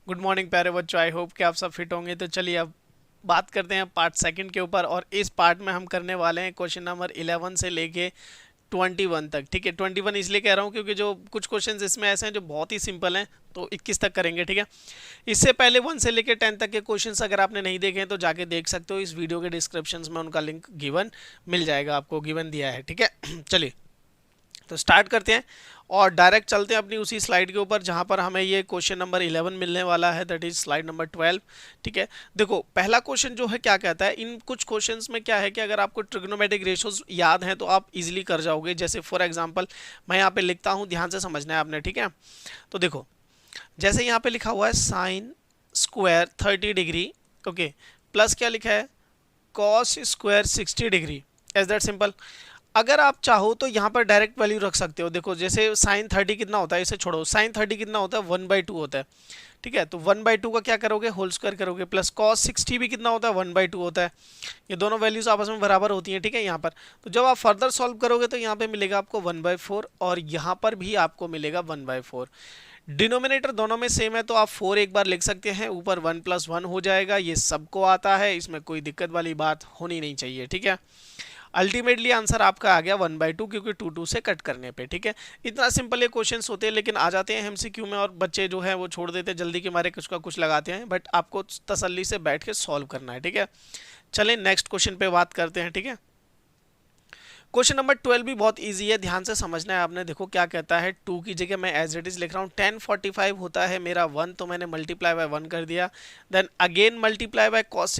Good morning प्यारे बच्चों, I hope कि आप सब फिट होंगे। तो चलिए अब बात करते हैं पार्ट सेकंड के ऊपर। और इस पार्ट में हम करने वाले हैं क्वेश्चन नंबर 11 से लेके 21 तक। ठीक है, 21 इसलिए कह रहा हूँ क्योंकि जो कुछ क्वेश्चंस इसमें ऐसे हैं जो बहुत ही सिंपल हैं, तो 21 तक करेंगे। ठीक है, इससे पहले 1 से लेके 10 तक के क्वेश्चंस अगर आपने नहीं देखे हैं तो जाके देख सकते हो। इस वीडियो के डिस्क्रिप्शन में उनका लिंक गिवन मिल जाएगा, आपको गिवन दिया है। ठीक है चलिए तो स्टार्ट करते हैं और डायरेक्ट चलते हैं अपनी उसी स्लाइड के ऊपर जहां पर हमें ये क्वेश्चन नंबर 11 मिलने वाला है, दैट इज स्लाइड नंबर 12। ठीक है, देखो पहला क्वेश्चन जो है क्या कहता है। इन कुछ क्वेश्चंस में क्या है कि अगर आपको ट्रिग्नोमेट्रिक रेशियोज याद हैं तो आप इजीली कर जाओगे। जैसे फॉर एग्जांपल मैं यहाँ पे लिखता हूँ, ध्यान से समझना है आपने। ठीक है, तो देखो जैसे यहाँ पे लिखा हुआ है sine square 30 degree, okay, plus क्या लिखा है cos square 60 degree, as that simple. अगर आप चाहो तो यहाँ पर डायरेक्ट वैल्यू रख सकते हो। देखो जैसे साइन 30 कितना होता है, इसे छोड़ो, साइन 30 कितना होता है 1/2 होता है। ठीक है, तो 1/2 का क्या करोगे, होल स्क्वायर करोगे, प्लस cos 60 भी कितना होता है 1/2 होता है। ये दोनों वैल्यूज आपस में बराबर होती हैं। ठीक है, यहाँ पर तो जब आप फर्दर सॉल्व करोगे तो यहाँ पे मिलेगा आपको 1/4 और यहाँ पर भी आपको मिलेगा 1/4। डिनोमिनेटर दोनों में सेम है तो आप 4 एक बार लिख सकते हैं, ऊपर 1 + 1 हो जाएगा। ये सबको आता है, इसमें कोई दिक्कत वाली बात होनी नहीं चाहिए। ठीक है, अल्टीमेटली आंसर आपका आ गया 1/2 क्योंकि 2 से कट करने पे। ठीक है, इतना सिंपल ये क्वेश्चंस होते हैं, लेकिन आ जाते हैं एमसीक्यू में और बच्चे जो है वो छोड़ देते हैं, जल्दी के मारे कुछ का कुछ लगाते हैं, बट आपको तसल्ली से बैठ के सॉल्व करना है। ठीक है, चलें नेक्स्ट क्वेश्चन पे बात करते हैं। ठीक है, क्वेश्चन नंबर 12 भी बहुत इजी है, ध्यान से समझना है आपने। देखो क्या कहता है, 2 की जगह मैं एज इट इज लिख रहा हूँ। 1045 होता है मेरा 1, तो मैंने मल्टीप्लाई बाय 1 कर दिया। Then again multiply by cos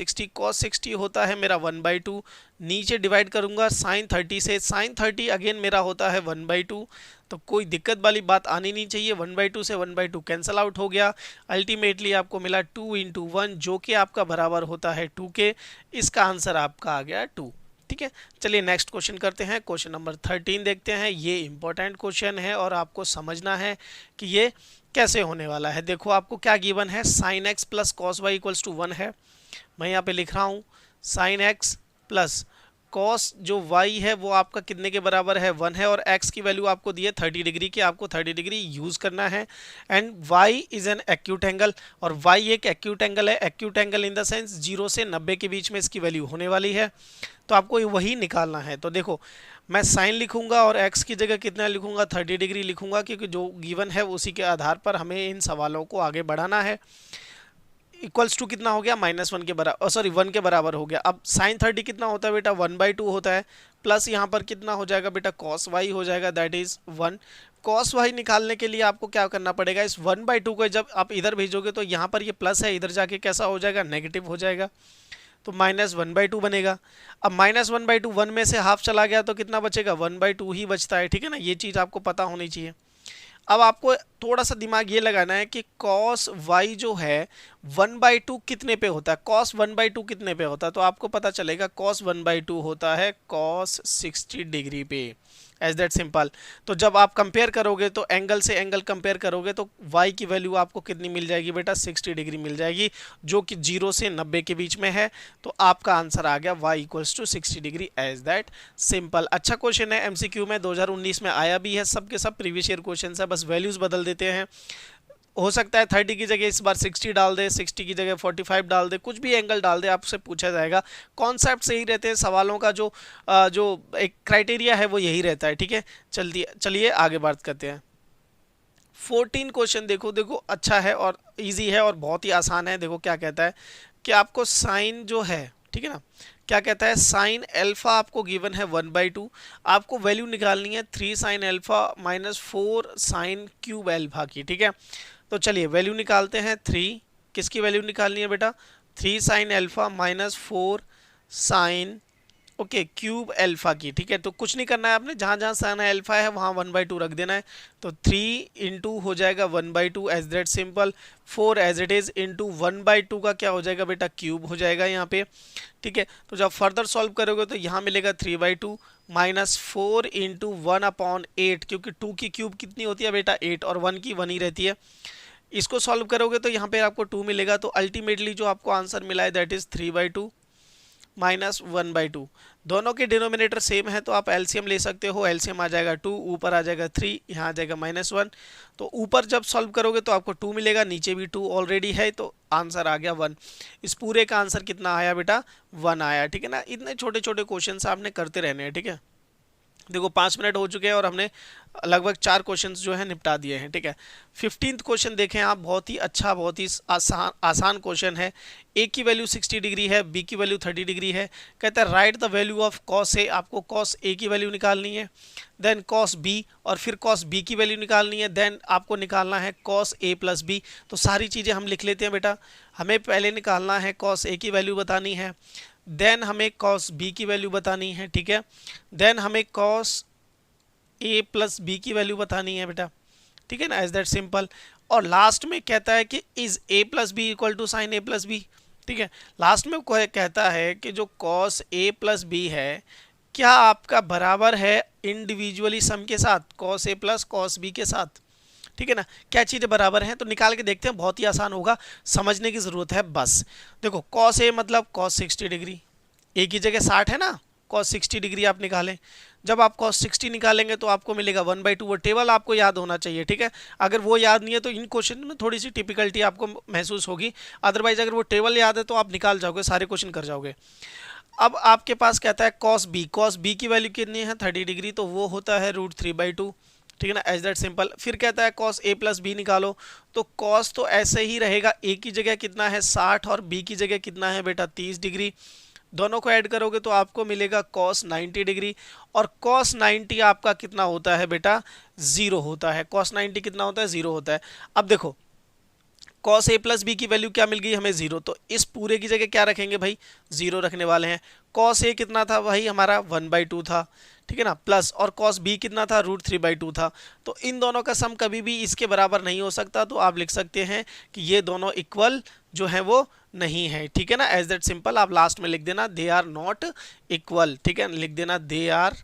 60 होता है मेरा 1/2। नीचे डिवाइड करूंगा साइन 30 से, साइन 30 अगेन मेरा होता है 1/2। तो कोई दिक्कत वाली बात आनी नहीं चाहिए, 1/2 से 1/2 कैंसल आउट हो गया। अल्टीमेटली आपको मिला 2 × 1 जो कि आपका बराबर होता है 2 के। इसका आंसर आपका आ गया 2। ठीक है, चलिए नेक्स्ट क्वेश्चन करते हैं। क्वेश्चन नंबर 13 देखते हैं। ये इंपॉर्टेंट क्वेश्चन है और आपको समझना है कि ये कैसे होने वाला है। देखो आपको क्या गिवन है, sine x plus cos y equals to 1 है। मैं यहाँ पे लिख रहा हूँ साइन एक्स प्लस कॉस जो y है वो आपका कितने के बराबर है 1 है, और x की वैल्यू आपको दी है 30 डिग्री की, आपको 30 डिग्री यूज करना है। And y is an acute angle, और y एक एक्यूट एंगल है। Acute angle in the sense 0 से 90 के बीच में इसकी वैल्यू होने वाली है, तो आपको वही निकालना है। तो देखो मैं साइन लिखूंगा और x की जगह कितना लिखूंगा 30 डिग्री लिखूंगा, क्योंकि जो गिवन है उसी के आधार पर हमें इन सवालों को आगे बढ़ाना है। इक्वल्स टू कितना हो गया -1 के बराबर, सॉरी 1 के बराबर हो गया। अब साइन 30 कितना होता है बेटा 1/2 होता है, प्लस यहाँ पर कितना हो जाएगा बेटा cos y हो जाएगा, दैट इज 1। cos y निकालने के लिए आपको क्या करना पड़ेगा, इस 1/2 को जब आप इधर भेजोगे तो यहाँ पर ये प्लस है, इधर जाके कैसा हो जाएगा नेगेटिव हो जाएगा, तो -1/2 बनेगा। अब -1/2 1 में से हाफ चला गया तो कितना बचेगा 1/2 ही बचता है। ठीक है ना, ये चीज़ आपको पता होनी चाहिए। अब आपको थोड़ा सा दिमाग ये लगाना है कि cos y जो है 1/2 कितने पे होता है, cos 1/2 कितने पे होता है, तो आपको पता चलेगा cos 1/2 होता है cos 60 डिग्री पे, एज दैट सिंपल। तो जब आप कंपेयर करोगे तो एंगल से एंगल कंपेयर करोगे तो y की वैल्यू आपको कितनी मिल जाएगी बेटा 60 डिग्री मिल जाएगी, जो कि 0 से 90 के बीच में है। तो आपका आंसर आ गया y = 60 degree, as that simple. अच्छा क्वेश्चन है, एमसीक्यू में 2019 में आया भी है, सब के सब प्रीवियस ईयर क्वेश्चन है, बस वैल्यूज बदल देते हैं। हो सकता है 30 की जगह इस बार 60 डाल दे, 60 की जगह 45 डाल दे, कुछ भी एंगल डाल दे, आपसे पूछा जाएगा। कॉन्सेप्ट सही रहते हैं, सवालों का जो एक क्राइटेरिया है वो यही रहता है। ठीक है, चलिए आगे बात करते हैं। 14 क्वेश्चन देखो, देखो अच्छा है और इजी है और बहुत ही आसान है। देखो क्या कहता है कि आपको साइन जो है, ठीक है ना, क्या कहता है साइन एल्फा आपको गिवन है 1/2, आपको वैल्यू निकालनी है 3 sine alpha -4 sine cube alpha की। ठीक है, तो चलिए वैल्यू निकालते हैं। 3 किसकी वैल्यू निकालनी है बेटा 3 sine alpha -4 sine okay cube alpha की। ठीक है, तो कुछ नहीं करना है आपने, जहां जहां साइन एल्फा है वहां 1/2 रख देना है। तो 3 × हो जाएगा 1/2, as that simple. 4 as it is into 1/2 का क्या हो जाएगा बेटा क्यूब हो जाएगा यहाँ पे। ठीक है, तो जब फर्दर सॉल्व करोगे तो यहाँ मिलेगा 3/2 -4 × 1/8, क्योंकि 2 की क्यूब कितनी होती है बेटा 8 और 1 की 1 ही रहती है। इसको सॉल्व करोगे तो यहाँ पे आपको 2 मिलेगा, तो अल्टीमेटली जो आपको आंसर मिला है दैट इज 3/2 माइनस 1/2। दोनों के डिनोमिनेटर सेम है तो आप एलसीएम ले सकते हो। एलसीएम आ जाएगा 2, ऊपर आ जाएगा 3, यहाँ आ जाएगा -1। तो ऊपर जब सॉल्व करोगे तो आपको 2 मिलेगा, नीचे भी 2 ऑलरेडी है, तो आंसर आ गया 1। इस पूरे का आंसर कितना आया बेटा? 1 आया। ठीक है ना, इतने छोटे छोटे क्वेश्चन आपने करते रहने हैं। ठीक है, देखो 5 मिनट हो चुके हैं और हमने लगभग 4 क्वेश्चंस जो है निपटा दिए हैं। ठीक है, 15th क्वेश्चन देखें आप, बहुत ही अच्छा, बहुत ही आसान क्वेश्चन है। ए की वैल्यू 60 डिग्री है, बी की वैल्यू 30 डिग्री है। कहता है right the value of cos A. आपको कॉस ए की वैल्यू निकालनी है, देन कॉस बी, और फिर कॉस बी की वैल्यू निकालनी है, देन आपको निकालना है कॉस ए प्लस बी। तो सारी चीज़ें हम लिख लेते हैं बेटा। हमें पहले निकालना है कॉस ए की वैल्यू बतानी है, देन हमें कॉस बी की वैल्यू बतानी है। ठीक है, देन हमें कॉस ए प्लस बी की वैल्यू बतानी है बेटा। ठीक है ना, एज दैट सिंपल। और लास्ट में कहता है कि is A plus B equal to sine A plus B. ठीक है, लास्ट में कहता है कि जो कॉस ए प्लस बी है क्या आपका बराबर है इंडिविजुअली सम के साथ, cos A plus cos B के साथ। ठीक है ना, क्या चीज़ें बराबर हैं? तो निकाल के देखते हैं, बहुत ही आसान होगा, समझने की ज़रूरत है बस। देखो कॉस ए मतलब कॉस 60 डिग्री, ए की जगह 60 है ना, कॉस 60 डिग्री आप निकालें। जब आप cos 60 निकालेंगे तो आपको मिलेगा 1/2। वो टेबल आपको याद होना चाहिए। ठीक है, अगर वो याद नहीं है तो इन क्वेश्चन में थोड़ी सी टिपिकलिटी आपको महसूस होगी, अदरवाइज अगर वो टेबल याद है तो आप निकाल जाओगे, सारे क्वेश्चन कर जाओगे। अब आपके पास कहता है cos b की वैल्यू कितनी है? 30 डिग्री, तो वो होता है √3/2। ठीक है ना, एज दैट सिंपल। फिर कहता है cos a प्लस बी निकालो, तो cos तो ऐसे ही रहेगा, a की जगह कितना है 60 और b की जगह कितना है बेटा 30 डिग्री। दोनों को ऐड करोगे तो आपको मिलेगा cos 90 डिग्री, और cos 90 आपका कितना होता है बेटा? 0 होता है। cos 90 कितना होता है? 0 होता है। अब देखो cos a प्लस बी की वैल्यू क्या मिल गई हमें? 0। तो इस पूरे की जगह क्या रखेंगे भाई? 0 रखने वाले हैं। cos a कितना था भाई हमारा? 1/2 था। ठीक है ना, प्लस, और cos b कितना था? √3/2 था। तो इन दोनों का सम कभी भी इसके बराबर नहीं हो सकता, तो आप लिख सकते हैं कि ये दोनों इक्वल जो है वो नहीं है। ठीक है ना, एज दैट सिंपल। आप लास्ट में लिख देना दे आर नॉट इक्वल। ठीक है, लिख देना दे आर,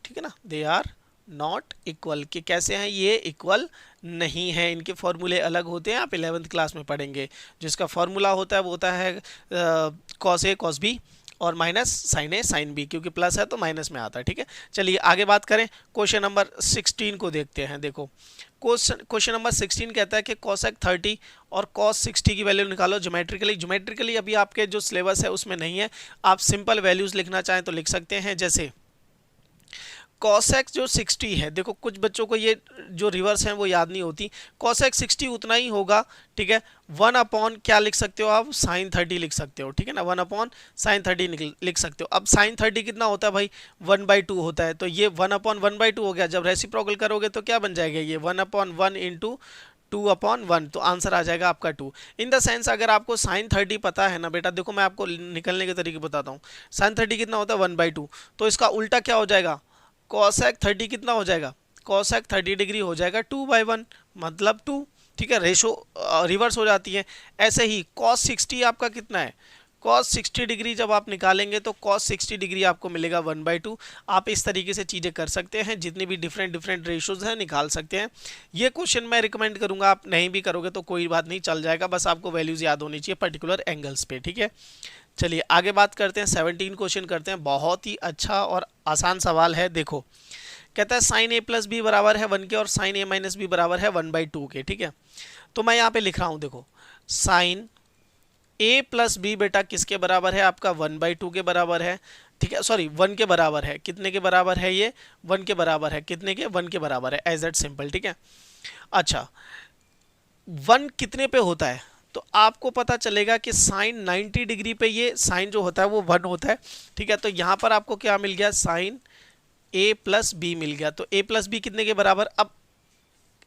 ठीक है ना, दे आर नॉट इक्वल। कि कैसे हैं ये? इक्वल नहीं है। इनके फॉर्मूले अलग होते हैं, आप 11th क्लास में पढ़ेंगे। जिसका फॉर्मूला होता है वो होता है कॉस ए कॉस बी और minus sign A sine B, क्योंकि प्लस है तो माइनस में आता है। ठीक है, चलिए आगे बात करें। क्वेश्चन नंबर 16 को देखते हैं। देखो क्वेश्चन नंबर 16 कहता है कि cosec 30 और cos 60 की वैल्यू निकालो ज्योमेट्रिकली अभी आपके जो सिलेबस है उसमें नहीं है, आप सिंपल वैल्यूज लिखना चाहें तो लिख सकते हैं। जैसे cosec जो 60 है, देखो कुछ बच्चों को ये जो रिवर्स हैं वो याद नहीं होती। cosec 60 उतना ही होगा। ठीक है, 1 क्या लिख सकते हो आप? sin 30 लिख सकते हो। ठीक है ना, 1 sin 30 लिख सकते हो। अब sin 30 कितना होता है भाई? 1/2 होता है। तो ये 1/1/2 हो गया। जब रेसिप्रोकल करोगे तो क्या बन जाएगा? ये 1/1 इंटू 2/1, तो आंसर आ जाएगा आपका 2। इन द सेंस अगर आपको sin 30 पता है ना बेटा, देखो मैं आपको निकलने के तरीके बताता हूँ। sin 30 कितना होता है? 1/2। तो इसका उल्टा क्या हो जाएगा? cosec 30 कितना हो जाएगा? cosec 30 डिग्री हो जाएगा 2/1, मतलब 2। ठीक है, रेशो रिवर्स हो जाती है। ऐसे ही cos 60 आपका कितना है? cos 60 डिग्री जब आप निकालेंगे तो cos 60 डिग्री आपको मिलेगा 1/2। आप इस तरीके से चीज़ें कर सकते हैं, जितनी भी डिफरेंट रेशोज हैं निकाल सकते हैं। ये क्वेश्चन मैं रिकमेंड करूंगा, आप नहीं भी करोगे तो कोई बात नहीं, चल जाएगा। बस आपको वैल्यूज याद होनी चाहिए पर्टिकुलर एंगल्स पे। ठीक है, चलिए आगे बात करते हैं। 17 क्वेश्चन करते हैं। बहुत ही अच्छा और आसान सवाल है। देखो कहता है साइन ए प्लस बी बराबर है 1 के और साइन ए माइनस बी बराबर है 1/2 के। ठीक है, तो मैं यहाँ पे लिख रहा हूँ, देखो साइन ए प्लस बी बेटा किसके बराबर है? आपका 1/2 के बराबर है। ठीक है, सॉरी 1 के बराबर है। कितने के बराबर है? ये 1 के बराबर है। कितने के? 1 के बराबर है, एज दैट सिंपल। ठीक है, अच्छा 1 कितने पे होता है? तो आपको पता चलेगा कि साइन 90 डिग्री पे ये साइन जो होता है वो 1 होता है। ठीक है, तो यहाँ पर आपको क्या मिल गया? साइन ए प्लस बी मिल गया। तो ए प्लस बी कितने के बराबर? अब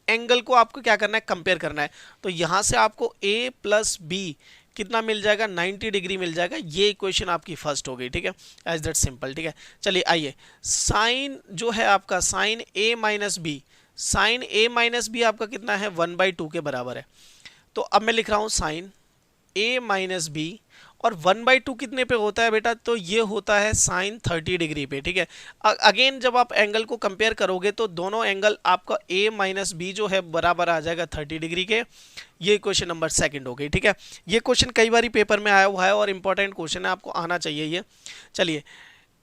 एंगल को आपको क्या करना है? कंपेयर करना है। तो यहाँ से आपको ए प्लस बी कितना मिल जाएगा? 90 डिग्री मिल जाएगा। ये इक्वेशन आपकी फर्स्ट हो गई। ठीक है, एज दैट सिंपल। ठीक है, चलिए आइए, साइन जो है आपका साइन ए माइनस बी, साइन ए माइनस बी आपका कितना है? 1/2 के बराबर है। तो अब मैं लिख रहा हूँ साइन ए माइनस बी, और 1/2 कितने पे होता है बेटा, तो ये होता है साइन 30 डिग्री पे, ठीक है। अगेन जब आप एंगल को कंपेयर करोगे तो दोनों एंगल आपका a माइनस बी जो है बराबर आ जाएगा 30 डिग्री के। ये क्वेश्चन नंबर सेकंड हो गई, ठीक है। ये क्वेश्चन कई बार पेपर में आया हुआ है और इंपॉर्टेंट क्वेश्चन है, आपको आना चाहिए ये। चलिए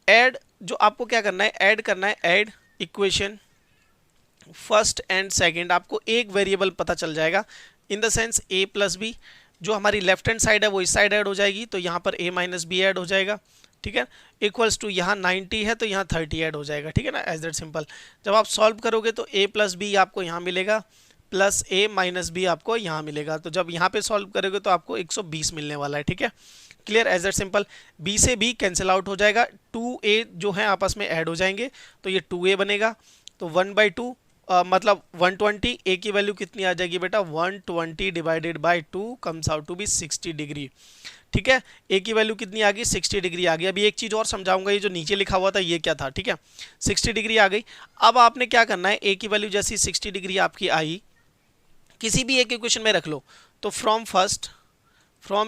ऐड, जो आपको क्या करना है, ऐड करना है, add equation first and second. आपको एक वेरिएबल पता चल जाएगा, in the sense a plus B, जो हमारी लेफ्ट हैंड साइड है वो इस साइड ऐड हो जाएगी, तो यहाँ पर a माइनस बी ऐड हो जाएगा, ठीक है। इक्वल्स टू यहाँ 90 है तो यहाँ 30 ऐड हो जाएगा, ठीक है ना, एज दैट सिंपल। जब आप सॉल्व करोगे तो a प्लस बी आपको यहाँ मिलेगा, प्लस a माइनस बी आपको यहाँ मिलेगा। तो जब यहाँ पे सॉल्व करोगे तो आपको 120 मिलने वाला है, ठीक है। Clear, as that simple. b से b कैंसिल आउट हो जाएगा, 2a जो है आपस में ऐड हो जाएंगे, तो ये 2a बनेगा। तो 1/2 मतलब 120, a की वैल्यू कितनी आ जाएगी बेटा, 120 divided by 2 comes out to be 60 degree, ठीक है। a की वैल्यू कितनी आ गई, 60 डिग्री आ गई। अभी एक चीज़ और समझाऊंगा, ये जो नीचे लिखा हुआ था ये क्या था, ठीक है। 60 डिग्री आ गई। अब आपने क्या करना है, a की वैल्यू जैसी 60 डिग्री आपकी आई, किसी भी एक इक्वेशन में रख लो, तो फ्रॉम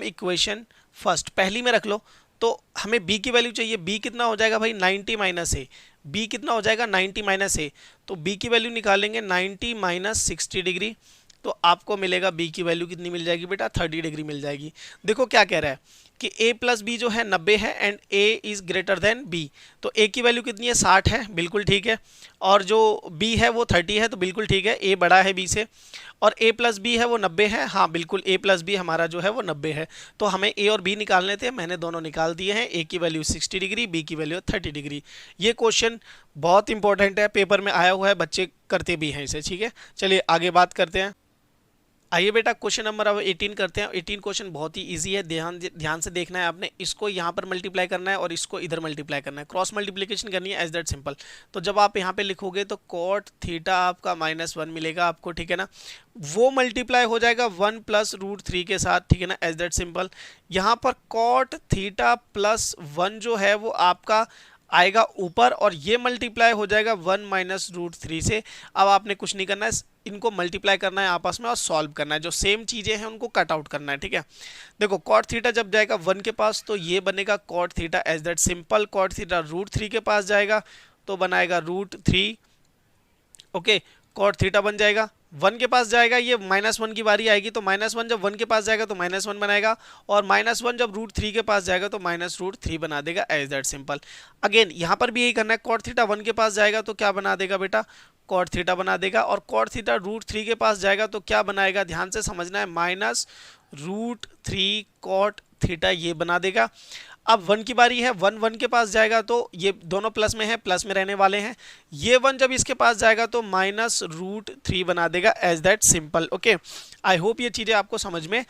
इक्वेशन फर्स्ट पहली में रख लो, तो हमें b की वैल्यू चाहिए। b कितना हो जाएगा भाई, 90 माइनस ए। b कितना हो जाएगा, 90 माइनस ए। तो b की वैल्यू निकालेंगे 90 माइनस 60 डिग्री, तो आपको मिलेगा b की वैल्यू कितनी मिल जाएगी बेटा, 30 डिग्री मिल जाएगी। देखो क्या कह रहा है कि a प्लस बी जो है 90 है and a is greater than b। तो a की वैल्यू कितनी है, 60 है, बिल्कुल ठीक है। और जो b है वो 30 है, तो बिल्कुल ठीक है, a बड़ा है b से। और a प्लस बी है वो 90 है, हाँ बिल्कुल, a प्लस बी हमारा जो है वो 90 है। तो हमें a और b निकालने थे, मैंने दोनों निकाल दिए हैं। a की वैल्यू 60 डिग्री, b की वैल्यू 30 डिग्री। ये क्वेश्चन बहुत इंपॉर्टेंट है, पेपर में आया हुआ है, बच्चे करते भी हैं इसे, ठीक है। चलिए आगे बात करते हैं। आइए बेटा क्वेश्चन नंबर अब 18 करते हैं। 18 क्वेश्चन बहुत ही इजी है, ध्यान से देखना है आपने। इसको यहाँ पर मल्टीप्लाई करना है और इसको इधर मल्टीप्लाई करना है, क्रॉस मल्टीप्लिकेशन करनी है, एज दैट सिंपल। तो जब आप यहाँ पे लिखोगे तो कॉट थीटा आपका -1 मिलेगा आपको, ठीक है ना। वो मल्टीप्लाई हो जाएगा 1 प्लस √3 के साथ, ठीक है ना, एज दैट सिंपल। यहाँ पर कॉट थीटा प्लस 1 जो है वो आपका आएगा ऊपर, और ये मल्टीप्लाई हो जाएगा 1 माइनस √3 से। अब आपने कुछ नहीं करना है, इनको मल्टीप्लाई करना है आपस में और सॉल्व करना है, जो सेम चीज़ें हैं उनको कट आउट करना है, ठीक है। देखो कॉट थीटा जब जाएगा 1 के पास तो ये बनेगा cot theta, as that simple. Cot theta √3 के पास जाएगा तो बनाएगा √3, ओके। कॉट थीटा बन जाएगा, 1 के पास जाएगा, ये -1 की बारी आएगी, तो -1 जब 1 के पास जाएगा तो -1 बनाएगा, और -1 जब √3 के पास जाएगा तो -√3 बना देगा, एज दैट सिंपल। अगेन यहाँ पर भी यही करना है, कॉट थीटा 1 के पास जाएगा तो क्या बना देगा बेटा, कॉट थीटा बना देगा, और कॉट थीटा √3 के पास जाएगा तो क्या बनाएगा, ध्यान से समझना है, -√3 कॉट थीटा ये बना देगा। अब 1 की बारी है, 1 के पास जाएगा तो ये दोनों प्लस में है, प्लस में रहने वाले हैं। ये 1 जब इसके पास जाएगा तो -√3 बना देगा, as that simple, okay. I hope ये चीज़ें आपको समझ में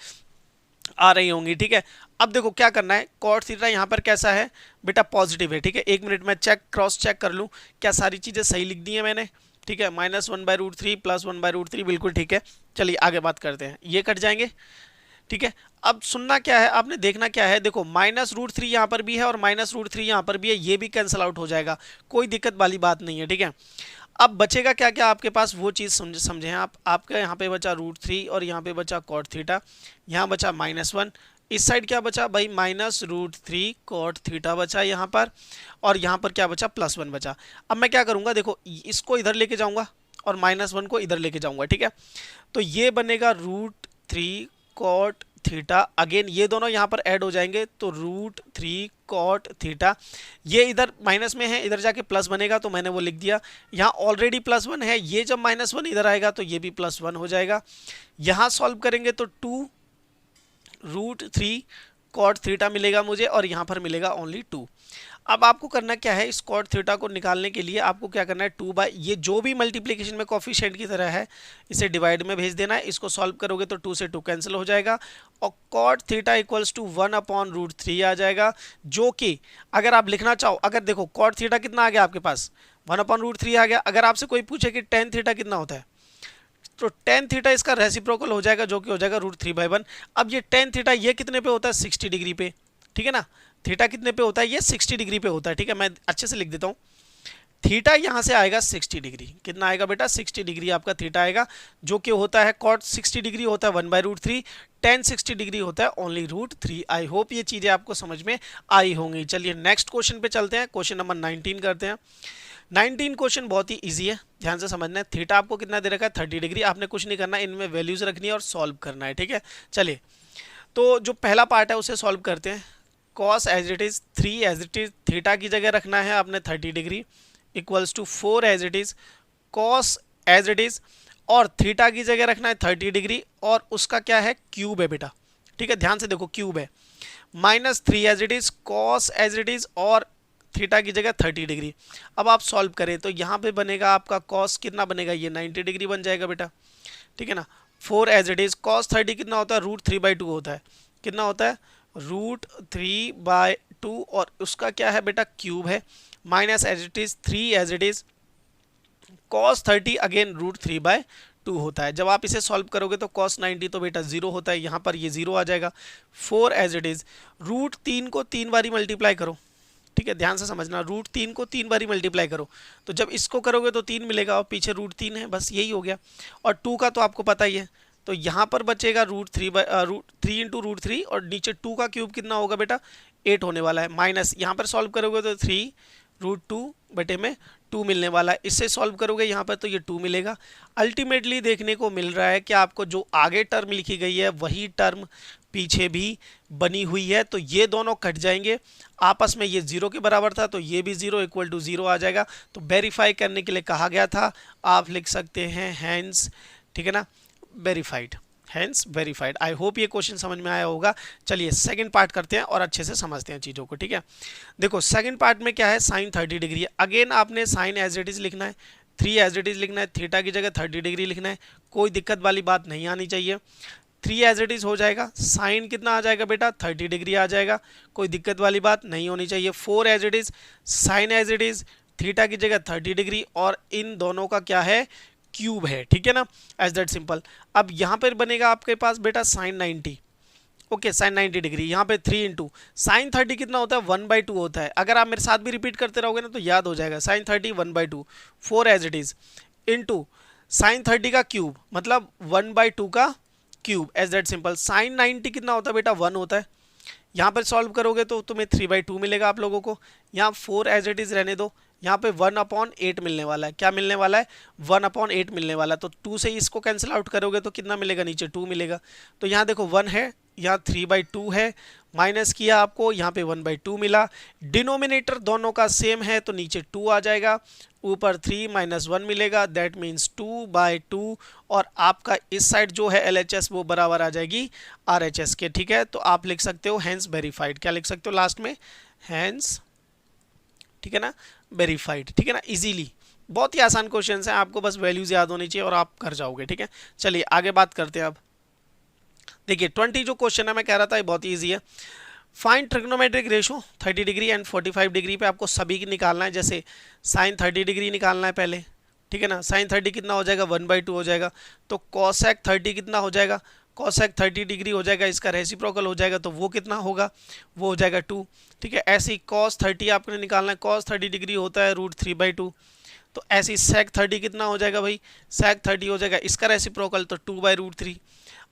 आ रही होंगी, ठीक है। अब देखो क्या करना है, कॉट थीटा यहाँ पर कैसा है बेटा, पॉजिटिव है, ठीक है। एक मिनट में क्रॉस चेक कर लूँ क्या सारी चीज़ें सही लिख दी हैं मैंने, ठीक है। -1/√3 + 1/√3 बिल्कुल ठीक है। चलिए आगे बात करते हैं, ये कट जाएंगे, ठीक है। अब सुनना क्या है, आपने देखना क्या है, देखो -√3 यहाँ पर भी है और -√3 यहाँ पर भी है, ये भी कैंसिल आउट हो जाएगा, कोई दिक्कत वाली बात नहीं है, ठीक है। अब बचेगा क्या क्या आपके पास, वो चीज़ समझे आप। आपका यहाँ पे बचा √3 और यहाँ पे बचा कॉट थीटा, यहाँ बचा -1, इस साइड क्या बचा भाई, -√3 कॉट थीटा बचा यहाँ पर, और यहाँ पर क्या बचा, +1 बचा। अब मैं क्या करूँगा, देखो इसको इधर लेके जाऊँगा और -1 को इधर लेके जाऊँगा, ठीक है। तो ये बनेगा √3 कॉट थीटा, अगेन ये दोनों यहाँ पर ऐड हो जाएंगे तो √3 कॉट थीटा। ये इधर माइनस में है, इधर जाके प्लस बनेगा, तो मैंने वो लिख दिया। यहाँ ऑलरेडी +1 है, ये जब -1 इधर आएगा तो ये भी +1 हो जाएगा। यहाँ सॉल्व करेंगे तो 2 √3 कॉट थीटा मिलेगा मुझे, और यहाँ पर मिलेगा ओनली 2। अब आपको करना क्या है, इस कॉट थीटा को निकालने के लिए आपको क्या करना है, 2 ये जो भी मल्टीप्लिकेशन में कोफिशिएंट की तरह है इसे डिवाइड में भेज देना है। इसको सॉल्व करोगे तो 2 से 2 कैंसिल हो जाएगा, और कॉट थीटा इक्वल्स टू 1/√3 आ जाएगा, जो कि अगर आप लिखना चाहो, अगर देखो कॉट थीटा कितना आ गया आपके पास, 1/√3 आ गया। अगर आपसे कोई पूछे कि tan थीटा कितना होता है, तो tan थीटा इसका रेसिप्रोकल हो जाएगा, जो कि हो जाएगा √3/1। अब ये tan थीटा ये कितने पे होता है, 60 डिग्री पे, ठीक है ना। थीटा कितने पे होता है, ये 60 डिग्री पे होता है, ठीक है। मैं अच्छे से लिख देता हूँ, थीटा यहाँ से आएगा 60 डिग्री। कितना आएगा बेटा? 60 डिग्री आपका थीटा आएगा, जो कि होता है कॉट 60 डिग्री होता है 1/√3, tan 60 डिग्री होता है ओनली √3। आई होप ये चीज़ें आपको समझ में आई होंगी। चलिए नेक्स्ट क्वेश्चन पे चलते हैं, क्वेश्चन नंबर 19 करते हैं। 19 क्वेश्चन बहुत ही ईजी है, ध्यान से समझना है। थीटा आपको कितना दे रखा है? 30 डिग्री। आपने कुछ नहीं करना, इनमें वैल्यूज रखनी है और सॉल्व करना है, ठीक है। चलिए तो जो पहला पार्ट है उसे सॉल्व करते हैं। Cos as it is 3 as it is, theta की जगह रखना है आपने 30 degree, equals to 4 as it is, cos as it is, और थीटा की जगह रखना है 30 डिग्री, और उसका क्या है? क्यूब है बेटा, ठीक है। ध्यान से देखो, क्यूब है, -3 as it is, cos as it is, और थीटा की जगह 30 डिग्री। अब आप सॉल्व करें तो यहाँ पे बनेगा आपका कॉस कितना बनेगा? ये 90 डिग्री बन जाएगा बेटा, ठीक है ना। 4 एज इट इज, कॉस 30 कितना होता है? √3/2 होता है। कितना होता है? √3/2, और उसका क्या है बेटा? क्यूब है, minus as it is 3 as it is, cos 30 again √3/2 होता है। जब आप इसे सॉल्व करोगे तो कॉस 90 तो बेटा 0 होता है, यहाँ पर ये 0 आ जाएगा। 4 एज इट इज, √3 को 3 बारी मल्टीप्लाई करो, ठीक है, ध्यान से समझना। √3 को 3 बारी मल्टीप्लाई करो, तो जब इसको करोगे तो 3 मिलेगा, और पीछे √3 है, बस यही हो गया। और 2 का तो आपको पता ही है, तो यहाँ पर बचेगा √3 × √3, और नीचे 2 का क्यूब कितना होगा बेटा? 8 होने वाला है, माइनस यहाँ पर सॉल्व करोगे तो 3 √2 बटे में 2 मिलने वाला है। इससे सॉल्व करोगे यहाँ पर तो ये 2 मिलेगा। अल्टीमेटली देखने को मिल रहा है कि आपको जो आगे टर्म लिखी गई है वही टर्म पीछे भी बनी हुई है, तो ये दोनों कट जाएंगे आपस में। ये 0 के बराबर था, तो ये भी 0 इक्वल टू 0 आ जाएगा। तो वेरीफाई करने के लिए कहा गया था, आप लिख सकते हैं हैंस, ठीक है ना, verified, hence verified. I hope ये क्वेश्चन समझ में आया होगा। चलिए सेकंड पार्ट करते हैं और अच्छे से समझते हैं चीज़ों को, ठीक है। देखो सेकंड पार्ट में क्या है? साइन 30 डिग्री है। अगेन आपने साइन एज इट इज लिखना है, 3 एज इट इज लिखना है, थीटा की जगह 30 डिग्री लिखना है। कोई दिक्कत वाली बात नहीं आनी चाहिए। 3 एज इट इज हो जाएगा, साइन कितना आ जाएगा बेटा? 30 डिग्री आ जाएगा, कोई दिक्कत वाली बात नहीं होनी चाहिए। 4 as it is, sine as it is, theta की जगह 30 डिग्री, और इन दोनों का क्या है? क्यूब है, ठीक है ना, एज दैट सिंपल। अब यहाँ पर बनेगा आपके पास बेटा साइन 90, ओके, साइन 90 डिग्री। यहाँ पे 3 इंटू साइन 30 कितना होता है? 1/2 होता है। अगर आप मेरे साथ भी रिपीट करते रहोगे ना तो याद हो जाएगा। Sine 30 1/2, 4 as it is, into sine 30 का क्यूब, मतलब 1/2 का cube, as that simple. Sine 90 कितना होता है बेटा? 1 होता है। यहाँ पर सॉल्व करोगे तो तुम्हें 3/2 मिलेगा आप लोगों को। यहाँ 4 एज इट इज रहने दो, यहाँ पे 1/8 मिलने वाला है। क्या मिलने वाला है? 1/8 मिलने वाला है। तो 2 से इसको कैंसिल आउट करोगे तो कितना मिलेगा? नीचे 2 मिलेगा। तो यहाँ देखो 1 है, यहाँ 3/2 है, माइनस किया आपको, यहाँ पे 1/2 मिला। डिनोमिनेटर दोनों का सेम है तो नीचे 2 आ जाएगा, ऊपर 3 - 1 मिलेगा, दैट मीन्स 2/2। और आपका इस साइड जो है LHS वो बराबर आ जाएगी RHS के, ठीक है। तो आप लिख सकते हो हैंस वेरीफाइड। क्या लिख सकते हो लास्ट में? हैंस, ठीक है ना, वेरीफाइड, ठीक है ना। इजीली, बहुत ही आसान क्वेश्चन है, आपको बस वैल्यूज याद होनी चाहिए और आप कर जाओगे, ठीक है। चलिए आगे बात करते हैं अब। देखिए 20 जो क्वेश्चन है मैं कह रहा था ये बहुत ईजी है। Find trigonometric ratio 30 degree and 45 degree पे आपको सभी की निकालना है। जैसे साइन 30 डिग्री निकालना है पहले, ठीक है ना। साइन 30 कितना हो जाएगा? 1/2 हो जाएगा। तो कॉसेक 30 कितना हो जाएगा? कॉसेक 30 डिग्री हो जाएगा, इसका रेसिप्रोकल हो जाएगा तो वो कितना होगा? वो हो जाएगा 2, ठीक है। ऐसे ही कॉस 30 आपने निकालना है, कॉस 30 डिग्री होता है √3/2। तो ऐसे ही सेक 30 कितना हो जाएगा भाई? सेक 30 हो जाएगा, इसका रेसिप्रोकल तो 2/√3।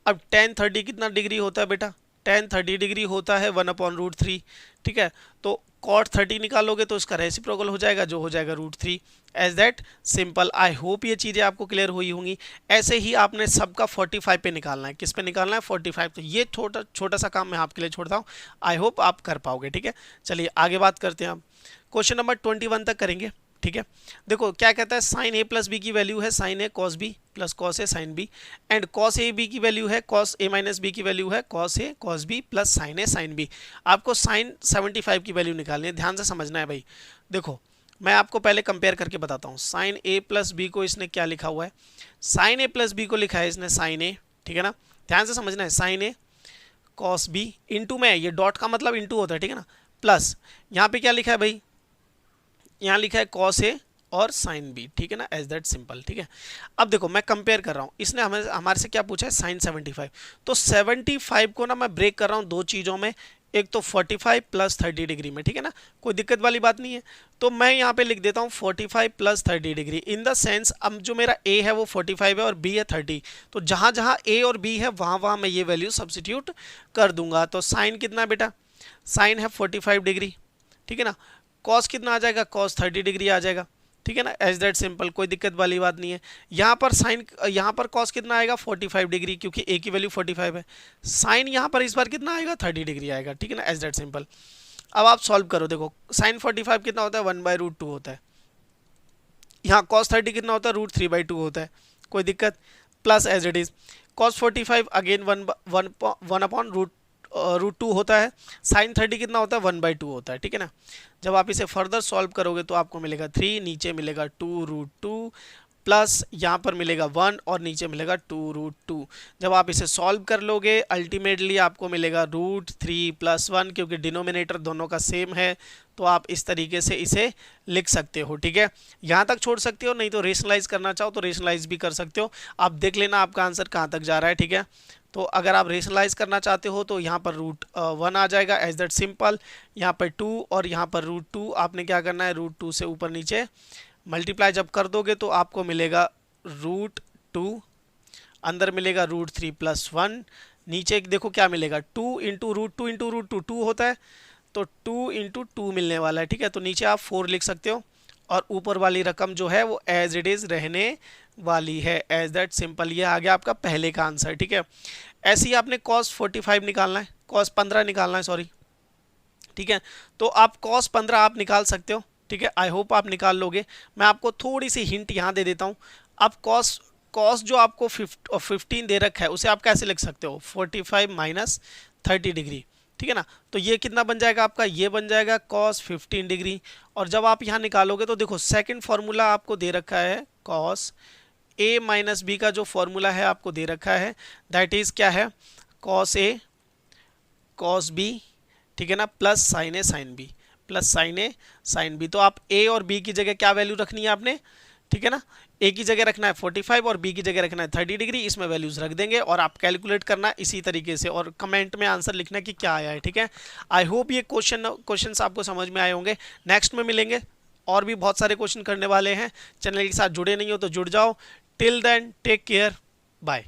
अब tan 30 कितना डिग्री होता है बेटा? tan 30 डिग्री होता है 1/√3, ठीक है। तो cot 30 निकालोगे तो इसका रेसिप्रोकल हो जाएगा, जो हो जाएगा √3, as that simple. I hope ये चीज़ें आपको क्लियर हुई होंगी। ऐसे ही आपने सबका 45 पे निकालना है। किस पे निकालना है? 45। तो ये छोटा सा काम मैं आपके लिए छोड़ता हूँ, आई होप आप कर पाओगे, ठीक है। चलिए आगे बात करते हैं हम। क्वेश्चन नंबर 21 तक करेंगे, ठीक है। देखो क्या कहता है? साइन a + b की वैल्यू है sine a cos b plus cos A sine B, and cos A B की वैल्यू है कॉस ए - b की वैल्यू है cos A cos b plus sine A sine B. आपको sine 75 की value निकालनी है, ध्यान से समझना है भाई। देखो मैं आपको पहले कंपेयर करके बताता हूँ। साइन a + b को इसने क्या लिखा हुआ है? साइन a + b को लिखा है इसने साइन a, ठीक है ना। ध्यान से समझना है, sine a cos b into में, ये डॉट का मतलब इंटू होता है, ठीक है ना, प्लस यहाँ पे क्या लिखा है भाई? यहाँ लिखा है कॉस ए और साइन बी, ठीक है ना, एज दैट सिंपल, ठीक है। अब देखो मैं कंपेयर कर रहा हूँ, इसने हमारे से क्या पूछा है? साइन 75। तो 75 को ना मैं ब्रेक कर रहा हूँ दो चीज़ों में। एक तो 45 प्लस 30 डिग्री में, ठीक है ना, कोई दिक्कत वाली बात नहीं है। तो मैं यहाँ पे लिख देता हूँ 45 plus 30 degree in the sense, अब जो मेरा a है वो 45 है और b है 30, तो जहाँ जहाँ a और b है वहाँ वहाँ मैं ये वैल्यू सब्सिट्यूट कर दूंगा। तो साइन कितना है बेटा, साइन है 45 डिग्री, ठीक है ना, कॉस कितना आ जाएगा, कॉस 30 डिग्री आ जाएगा, ठीक है ना, एज दैट सिंपल, कोई दिक्कत वाली बात नहीं है। यहाँ पर साइन, यहाँ पर कॉस कितना आएगा 45 डिग्री, क्योंकि ए की वैल्यू 45 है। साइन यहाँ पर इस बार कितना आएगा 30 डिग्री आएगा, ठीक है ना, एज दैट सिंपल। अब आप सॉल्व करो, देखो साइन 45 कितना होता है 1/√2 होता है, यहाँ कॉस 30 कितना होता है √3/2 होता है, कोई दिक्कत, plus as it is cos 45 again 1/√2 होता है, साइन 30 कितना होता है 1/2 होता है, ठीक है ना। जब आप इसे फर्दर सॉल्व करोगे तो आपको मिलेगा 3, नीचे मिलेगा 2√2 प्लस यहाँ पर मिलेगा 1 और नीचे मिलेगा 2√2। जब आप इसे सॉल्व कर लोगे अल्टीमेटली आपको मिलेगा √3 + 1, क्योंकि डिनोमिनेटर दोनों का सेम है, तो आप इस तरीके से इसे लिख सकते हो, ठीक है। यहाँ तक छोड़ सकते हो, नहीं तो रेशनलाइज करना चाहो तो रेशनलाइज भी कर सकते हो। आप देख लेना आपका आंसर कहाँ तक जा रहा है, ठीक है। तो अगर आप रेशनलाइज करना चाहते हो तो यहाँ पर √1 आ जाएगा, एज दैट सिंपल। यहाँ पर 2 और यहाँ पर √2, आपने क्या करना है √2 से ऊपर नीचे मल्टीप्लाई जब कर दोगे तो आपको मिलेगा √2, अंदर मिलेगा √3 + 1, नीचे देखो क्या मिलेगा 2 × √2 × √2 2 होता है, तो 2 × 2 मिलने वाला है, ठीक है। तो नीचे आप 4 लिख सकते हो और ऊपर वाली रकम जो है वो एज इट इज़ रहने वाली है, एज दैट सिंपल। ये आ गया आपका पहले का आंसर, ठीक है। ऐसे ही आपने cos 45 निकालना है, cos 15 निकालना है, सॉरी, ठीक है। तो आप cos 15 आप निकाल सकते हो, ठीक है, आई होप आप निकाल लोगे। मैं आपको थोड़ी सी हिंट यहाँ दे देता हूँ। अब cos जो आपको 15 दे रखा है उसे आप कैसे लिख सकते हो 45 - 30 डिग्री, ठीक है ना। तो ये कितना बन जाएगा आपका, ये बन जाएगा cos 15 डिग्री। और जब आप यहाँ निकालोगे तो देखो सेकंड फॉर्मूला आपको दे रखा है cos a - b का जो फॉर्मूला है आपको दे रखा है, दैट इज क्या है cos a cos b, ठीक है ना, plus sin a sin b, plus sin a sin b। तो आप a और b की जगह क्या वैल्यू रखनी है आपने, ठीक है ना, a की जगह रखना है 45 और b की जगह रखना है 30 डिग्री, इसमें वैल्यूज रख देंगे और आप कैलकुलेट करना इसी तरीके से और कमेंट में आंसर लिखना कि क्या आया है, ठीक है। आई होप ये क्वेश्चंस आपको समझ में आए होंगे। नेक्स्ट में मिलेंगे, और भी बहुत सारे क्वेश्चन करने वाले हैं। चैनल के साथ जुड़े नहीं हो तो जुड़ जाओ। Till then take care, bye.